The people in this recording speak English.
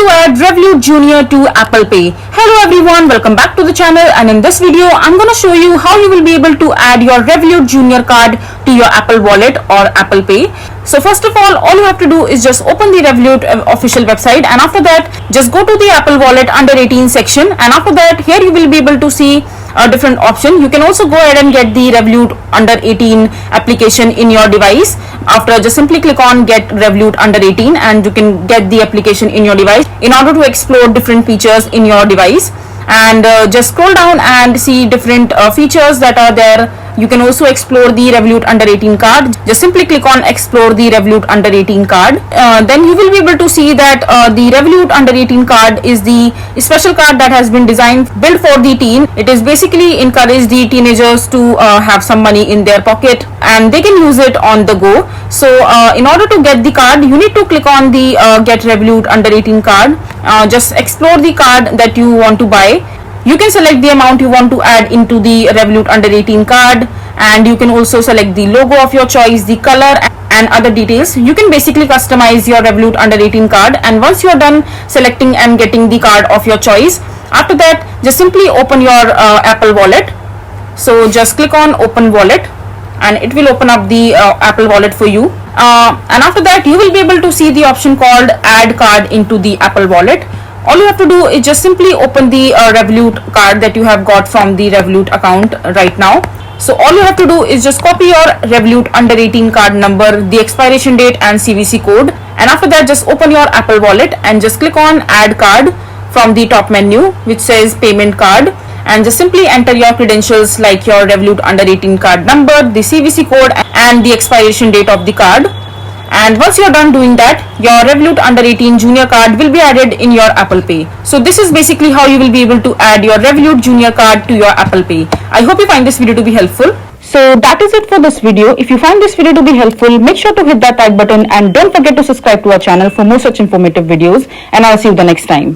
to add Revolut Junior to Apple Pay. Hello everyone, welcome back to the channel, and in this video I'm going to show you how you will be able to add your Revolut Junior card to your Apple Wallet or Apple Pay. So first of all you have to do is just open the Revolut official website, and after that just go to the Apple Wallet under 18 section, and after that here you will be able to see a different option. You can also go ahead and get the Revolut under 18 application in your device. After, just simply click on get Revolut under 18 and you can get the application in your device in order to explore different features in your device. And just scroll down and see different features that are there. You can also explore the Revolut under 18 card. Just simply click on explore the Revolut under 18 card. Then you will be able to see that the Revolut under 18 card is the special card that has been built for the teen. It is basically encourage the teenagers to have some money in their pocket and they can use it on the go. So in order to get the card, you need to click on the get Revolut under 18 card. Just explore the card that you want to buy. You can select the amount you want to add into the Revolut under 18 card, and you can also select the logo of your choice, the color and other details. You can basically customize your Revolut under 18 card, and once you are done selecting and getting the card of your choice, after that just simply open your Apple Wallet. So just click on open wallet and it will open up the Apple Wallet for you. And after that you will be able to see the option called add card into the Apple Wallet. All you have to do is just simply open the Revolut card that you have got from the Revolut account right now. So all you have to do is just copy your Revolut under 18 card number, the expiration date and CVC code, and after that just open your Apple Wallet and just click on add card from the top menu which says payment card, and just simply enter your credentials like your Revolut under 18 card number, the CVC code and the expiration date of the card. And once you're done doing that, your Revolut under 18 Junior card will be added in your Apple Pay. So this is basically how you will be able to add your Revolut Junior card to your Apple Pay. I hope you find this video to be helpful. So that is it for this video. If you find this video to be helpful, make sure to hit that like button and don't forget to subscribe to our channel for more such informative videos, and I'll see you the next time.